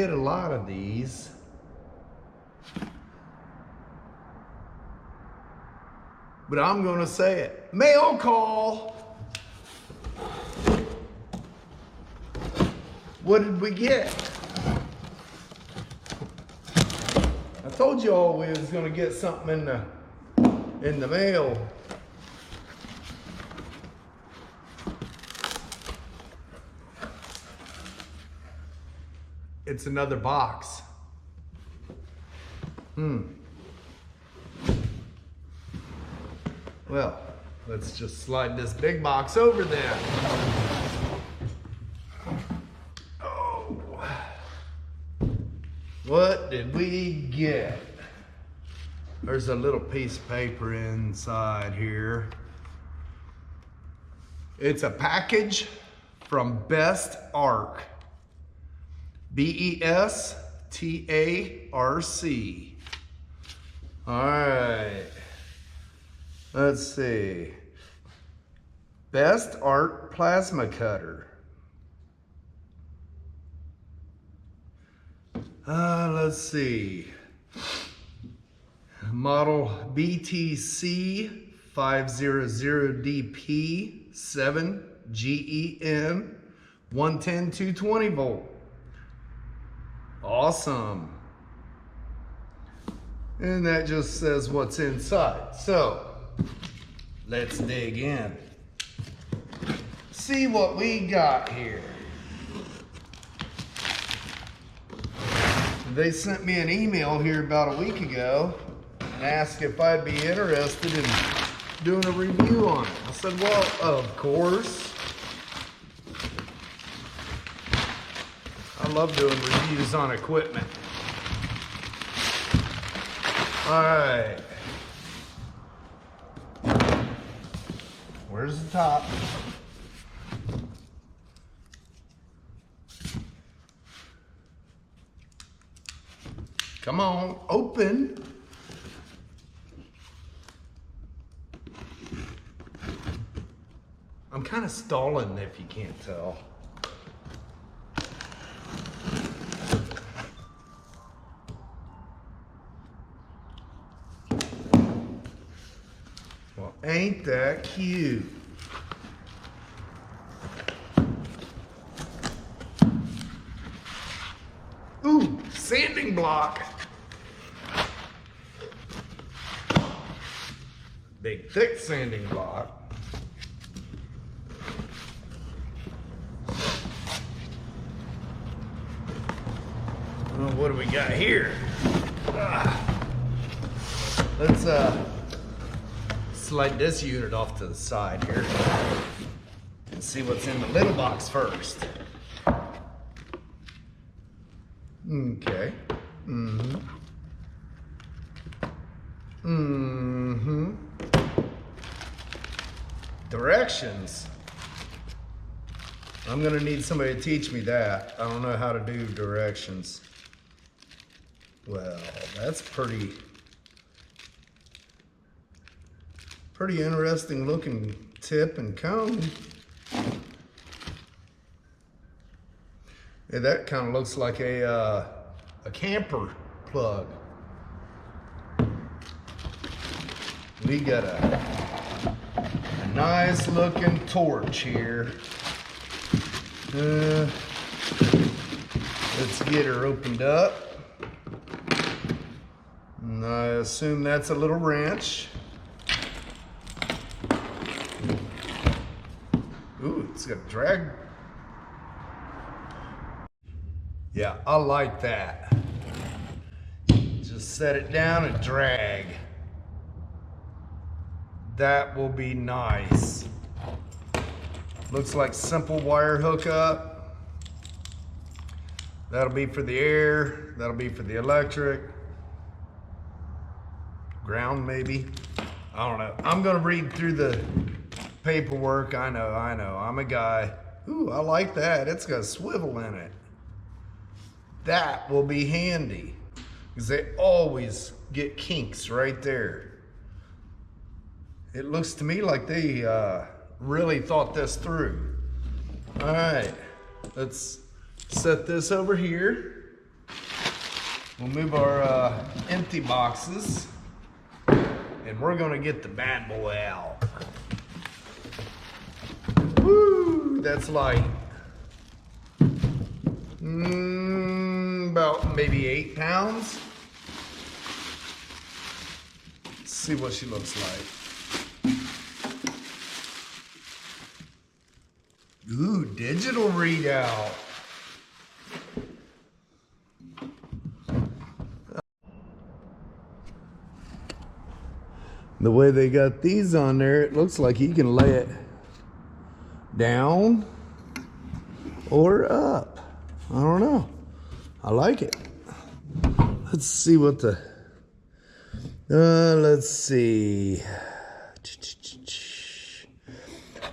get a lot of these. But I'm gonna say it. Mail call. What did we get? I told you all we was gonna get something in the mail. It's another box. Well, let's just slide this big box over then. Oh. What did we get? There's a little piece of paper inside here. It's a package from Best Arc. B-E-S-T-A-R-C. All right. Let's see. Best Arc Plasma Cutter. Let's see. Model BTC 500DP 7 GEN 110 220 volt. Awesome. And that just says what's inside. So let's dig in. See what we got here. They sent me an email here about a week ago and asked if I'd be interested in doing a review on it. I said, well, of course. I love doing reviews on equipment. All right. Where's the top? Come on, open. I'm kind of stalling if you can't tell. Well, ain't that cute? Ooh, sanding block. Big, thick sanding block. Well, what do we got here? Let's slide this unit off to the side here and see what's in the little box first. Okay. Directions. I'm gonna need somebody to teach me that. I don't know how to do directions. Well, that's pretty interesting looking tip and cone. Yeah, that kind of looks like a camper plug. We got a nice looking torch here. Let's get her opened up. And I assume that's a little wrench. Ooh, it's got a drag. Yeah, I like that. Just set it down and drag. That will be nice. Looks like simple wire hookup. That'll be for the air. That'll be for the electric. Ground maybe. I don't know. I'm gonna read through the paperwork. I know. I'm a guy. Ooh, I like that. It's got a swivel in it. That will be handy because they always get kinks right there. It looks to me like they really thought this through. All right, let's set this over here. We'll move our empty boxes, and we're gonna get the bad boy out. Woo, that's light. About maybe 8 pounds. Let's see what she looks like. Ooh, digital readout. The way they got these on there, it looks like you can lay it down or up. I don't know. I like it. Let's see what the, let's see.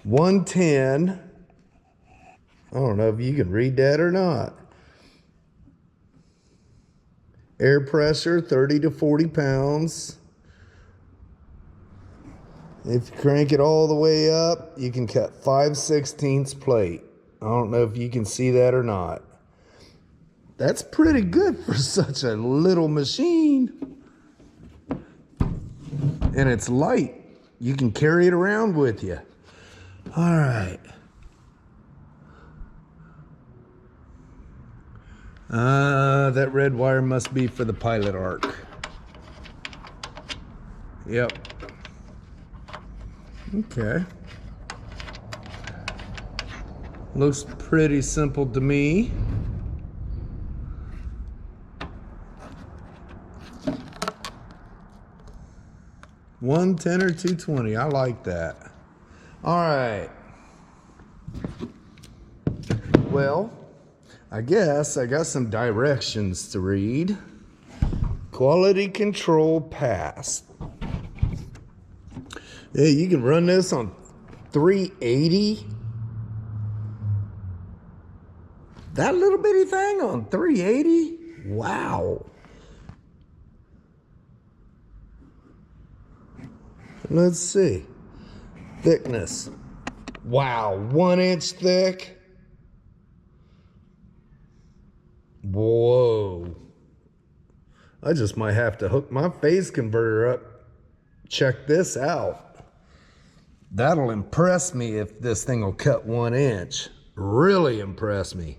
110. I don't know if you can read that or not. Air pressure, 30 to 40 pounds. If you crank it all the way up, you can cut 5/16 plate. I don't know if you can see that or not. That's pretty good for such a little machine. And it's light. You can carry it around with you. All right. That red wire must be for the pilot arc. Yep. Okay. Looks pretty simple to me. $110 or $220. I like that. All right. Well, I guess I got some directions to read. Quality control passed. Yeah, you can run this on 380. That little bitty thing on 380? Wow. Let's see. Thickness. Wow, 1 inch thick. Whoa. I just might have to hook my phase converter up. Check this out. That'll impress me if this thing will cut 1 inch. Really impress me.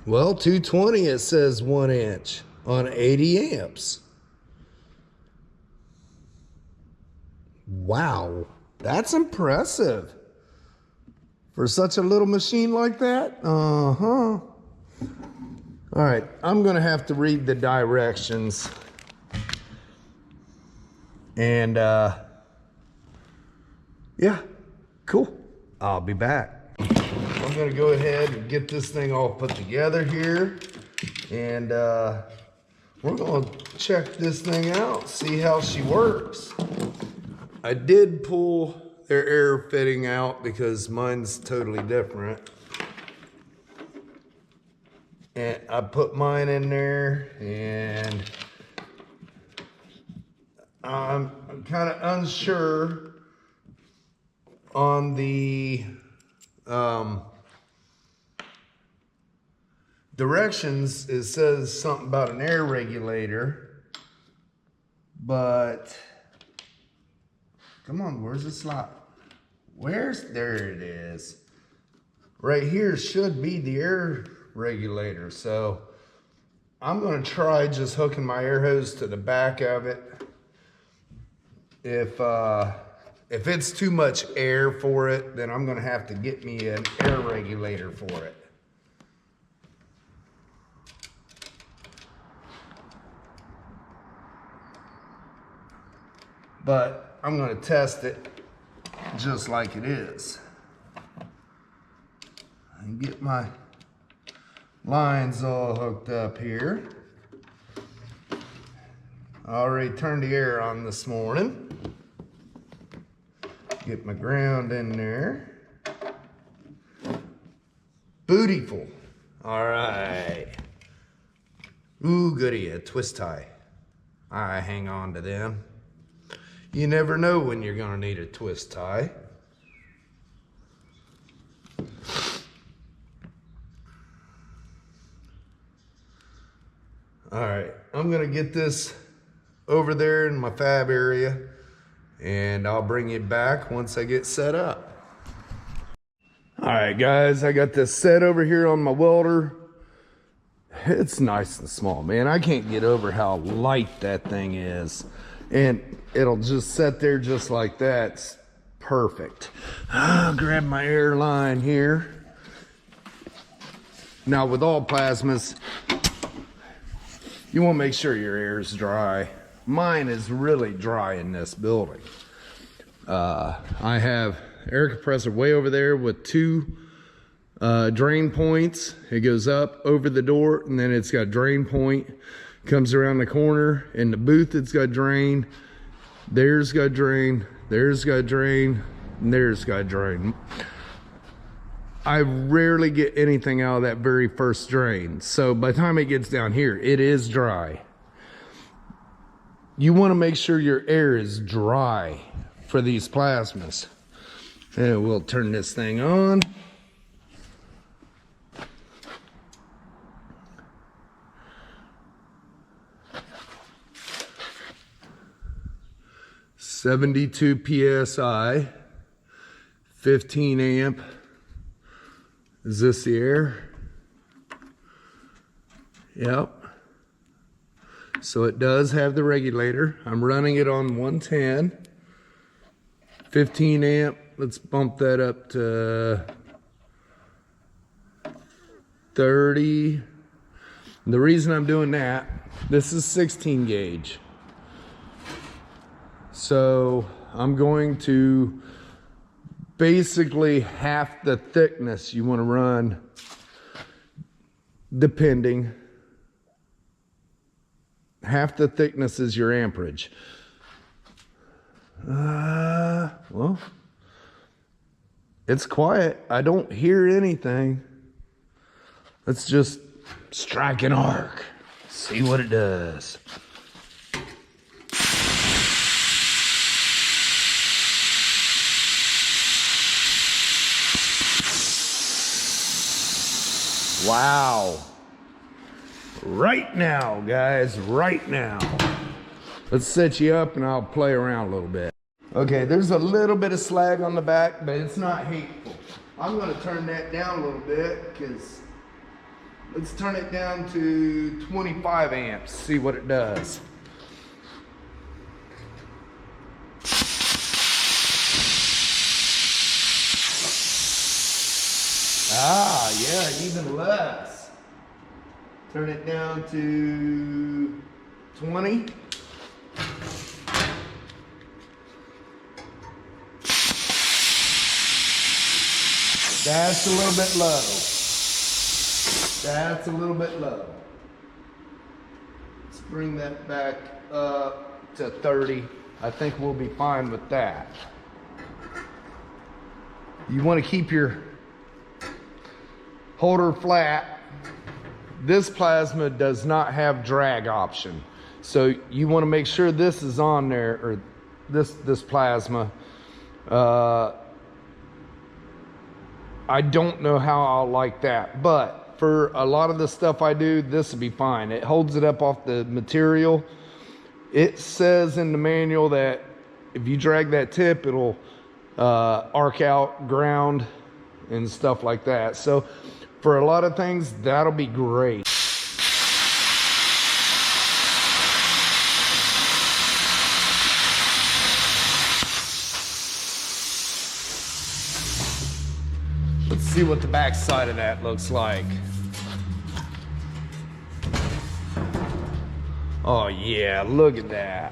Well, 220, it says 1 inch on 80 amps. Wow, that's impressive. For such a little machine like that? Uh-huh. All right, I'm gonna have to read the directions. And yeah, cool. I'll be back. I'm gonna go ahead and get this thing all put together here. And we're gonna check this thing out, see how she works. I did pull their air fitting out because mine's totally different. And I put mine in there, and I'm kind of unsure on the directions. It says something about an air regulator, but come on, where's the slot? There it is. Right here should be the air regulator. So I'm gonna try just hooking my air hose to the back of it. If it's too much air for it, then I'm gonna have to get me an air regulator for it. But I'm gonna test it just like it is. And get my lines all hooked up here. I already turned the air on this morning. Get my ground in there. Bootyful. All right. Ooh, goody, a twist tie. I hang on to them. You never know when you're gonna need a twist tie. All right, I'm gonna get this over there in my fab area, and I'll bring it back once I get set up. All right, guys, I got this set over here on my welder. It's nice and small, man. I can't get over how light that thing is. And it'll just sit there just like that. It's perfect. I'll grab my air line here. Now with all plasmas, you want to make sure your air is dry. Mine is really dry in this building. I have air compressor way over there with two drain points. It goes up over the door, and then it's got drain point, comes around the corner. In the booth, it's got drain. There's got drain. There's got drain. And there's got drain. I rarely get anything out of that very first drain. So by the time it gets down here, it is dry. You want to make sure your air is dry for these plasmas. And we'll turn this thing on. (72 psi), 15 amp. Is this the air? Yep. So it does have the regulator. I'm running it on 110. 15 amp. Let's bump that up to 30. The reason I'm doing that, this is 16 gauge. So I'm going to basically half the thickness you want to run, depending. Half the thickness is your amperage. Well, it's quiet. I don't hear anything. Let's just strike an arc. See what it does. Wow. Right now, guys, right now. Let's set you up and I'll play around a little bit. Okay, there's a little bit of slag on the back, but it's not hateful. I'm gonna turn that down a little bit because let's turn it down to 25 amps, see what it does. Ah, yeah, even less. Turn it down to 20. That's a little bit low. That's a little bit low. Let's bring that back up to 30. I think we'll be fine with that. You want to keep your holder flat. This plasma does not have drag option. So you want to make sure this is on there, or this plasma. I don't know how I'll like that, but for a lot of the stuff I do, this will be fine. It holds it up off the material. It says in the manual that if you drag that tip, it'll arc out, ground, and stuff like that. So for a lot of things, that'll be great. Let's see what the back side of that looks like. Oh yeah, look at that.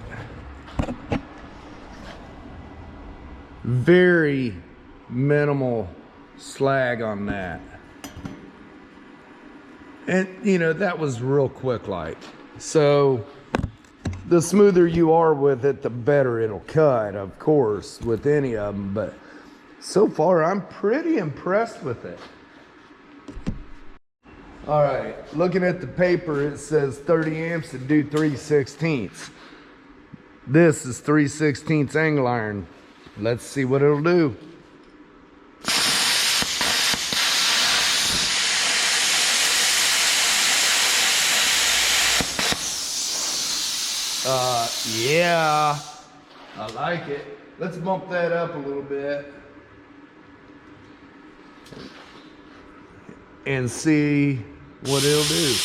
Very minimal slag on that. And you know, that was real quick like. So the smoother you are with it, the better it'll cut, of course, with any of them. But so far, I'm pretty impressed with it. All right, looking at the paper, it says 30 amps to do 3/16. This is 3/16 angle iron. Let's see what it'll do. Yeah, I like it. Let's bump that up a little bit and see what it'll do.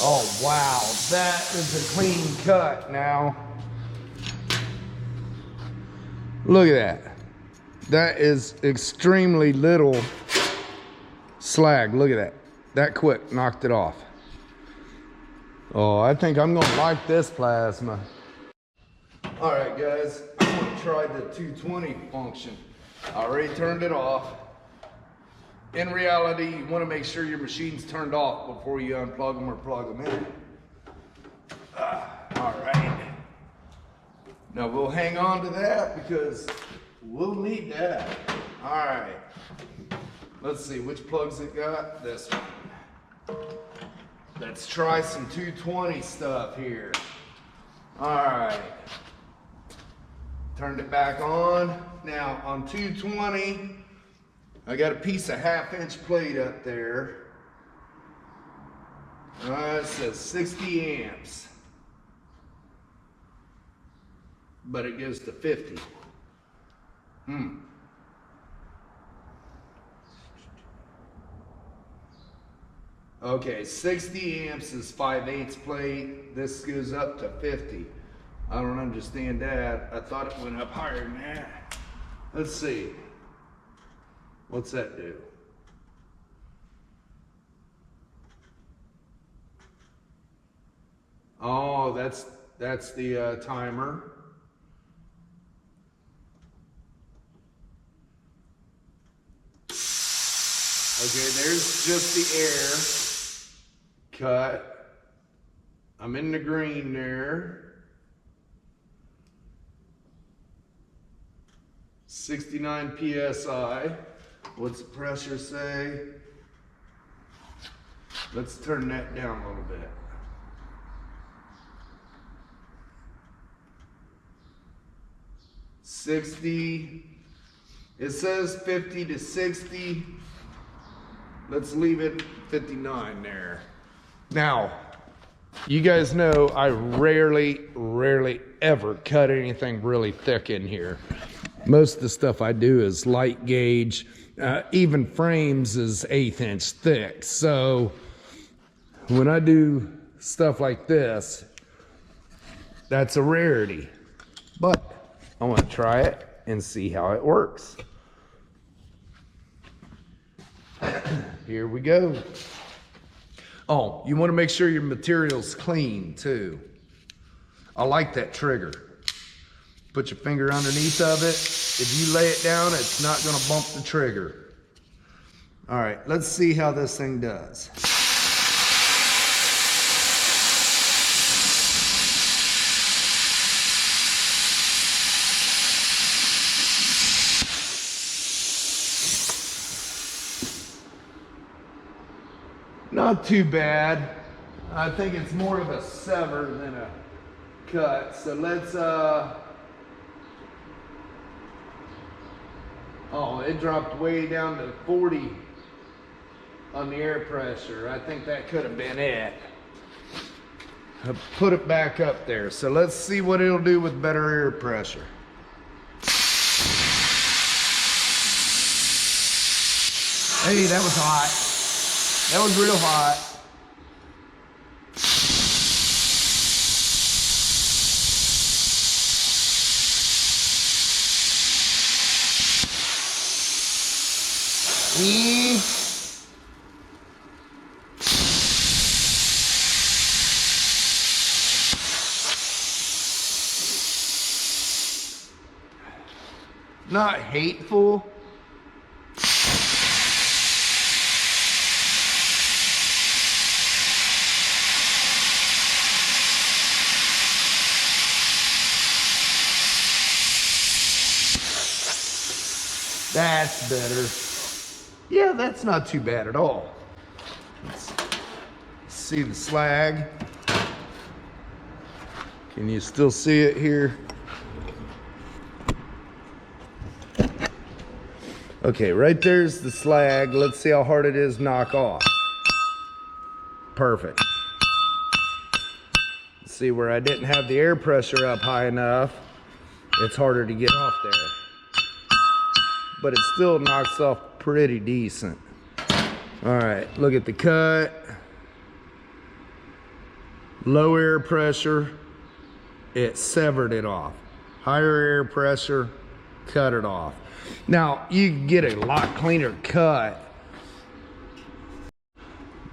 Oh wow, that is a clean cut now. Look at that. That is extremely little slag. Look at that. That quick knocked it off. Oh, I think I'm gonna like this plasma. All right, guys, I'm gonna try the 220 function. I already turned it off. In reality, you wanna make sure your machine's turned off before you unplug them or plug them in. All right. Now we'll hang on to that because we'll need that. All right. Let's see, which plugs it got? This one. Let's try some 220 stuff here. All right. Turned it back on. Now on 220, I got a piece of 1/2-inch plate up there. It says 60 amps. But it goes to 50. Okay, 60 amps is 5/8 plate. This goes up to 50. I don't understand that. I thought it went up higher than that. Let's see. What's that do? Oh, that's the timer. Okay, there's just the air cut. I'm in the green there. 69 PSI. What's the pressure say? Let's turn that down a little bit. It says 50 to 60. Let's leave it 59 there. Now, you guys know I rarely ever cut anything really thick in here. Most of the stuff I do is light gauge. Even frames is 1/8 inch thick. So when I do stuff like this, that's a rarity. But I want to try it and see how it works. Here we go. Oh, you want to make sure your material's clean too. I like that trigger. Put your finger underneath of it. If you lay it down, it's not going to bump the trigger. All right, let's see how this thing does. Not too bad. I think it's more of a sever than a cut. So let's, oh, it dropped way down to 40 on the air pressure. I think that could have been it. I put it back up there. So let's see what it'll do with better air pressure. Hey, that was hot. That was real hot. Not hateful. That's better. Yeah, that's not too bad at all. Let's see the slag. Can you still see it here? Okay, right there's the slag. Let's see how hard it is to knock off. Perfect. See where I didn't have the air pressure up high enough, it's harder to get off there. But it still knocks off pretty decent. All right, look at the cut. Low air pressure, it severed it off. Higher air pressure, cut it off. Now, you can get a lot cleaner cut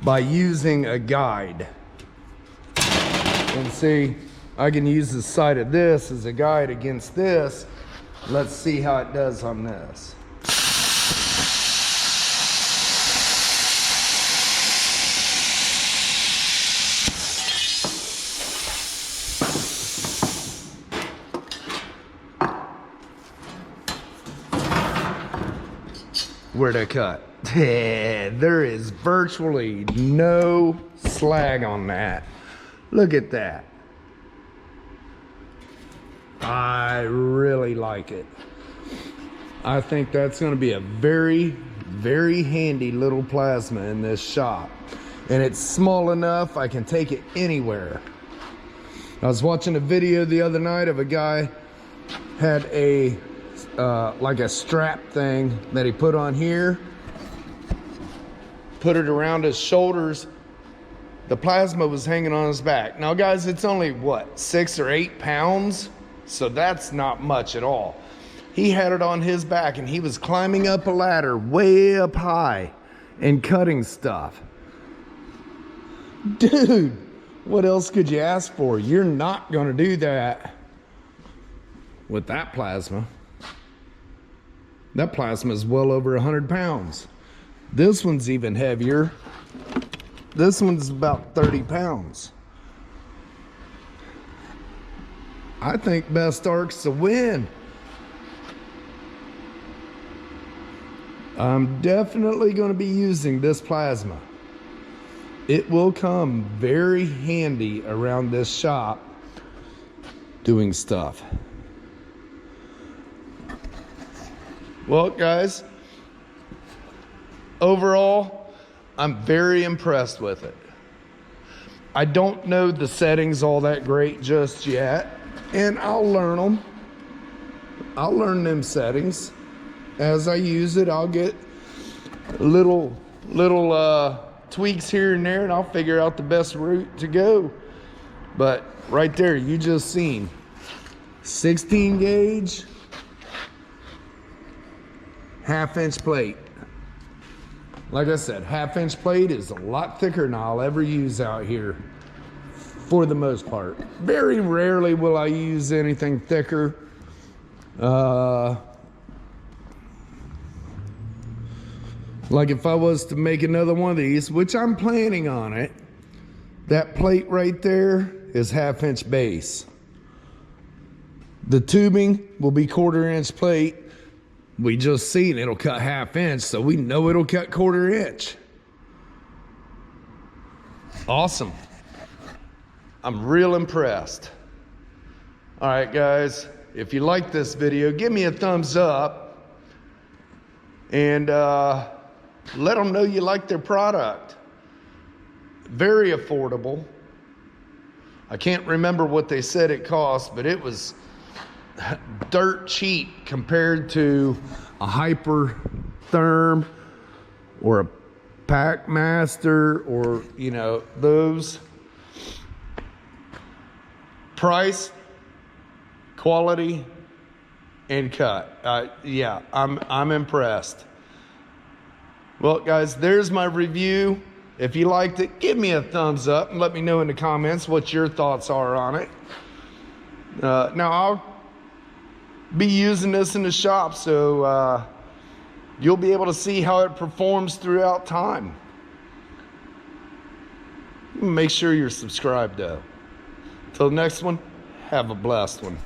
by using a guide. And see, I can use the side of this as a guide against this. Let's see how it does on this. Where'd I cut? There is virtually no slag on that. Look at that. I really like it. I think that's going to be a very, very handy little plasma in this shop. And it's small enough I can take it anywhere. I was watching a video the other night of a guy had a like a strap thing that he put on here, put it around his shoulders. The plasma was hanging on his back. Now guys, it's only what, 6 or 8 pounds, so that's not much at all. He had it on his back and he was climbing up a ladder way up high and cutting stuff. Dude, what else could you ask for? You're not gonna do that with that plasma. That plasma is well over 100 pounds. This one's even heavier. This one's about 30 pounds. I think Best Arc's a win. I'm definitely going to be using this plasma. It will come very handy around this shop doing stuff. Well, guys, overall, I'm very impressed with it. I don't know the settings all that great just yet, and I'll learn them. I'll learn them settings. As I use it, I'll get little tweaks here and there, and I'll figure out the best route to go. But right there, you just seen 16 gauge, 1/2-inch plate. Like I said, 1/2-inch plate is a lot thicker than I'll ever use out here for the most part. Very rarely will I use anything thicker. Like if I was to make another one of these, which I'm planning on it, that plate right there is 1/2-inch base. The tubing will be 1/4-inch plate. We just seen it'll cut 1/2-inch, so we know it'll cut 1/4-inch. Awesome. I'm real impressed. All right, guys, if you like this video, give me a thumbs up and let them know you like their product. Very affordable. I can't remember what they said it cost, but it was dirt cheap compared to a Hypertherm or a Packmaster or, you know, those. Price, quality, and cut. Yeah, I'm impressed. Well, guys, there's my review. If you liked it, give me a thumbs up and let me know in the comments what your thoughts are on it. Now, I'll be using this in the shop, so you'll be able to see how it performs throughout time. Make sure you're subscribed, though. Till the next one, have a blessed one.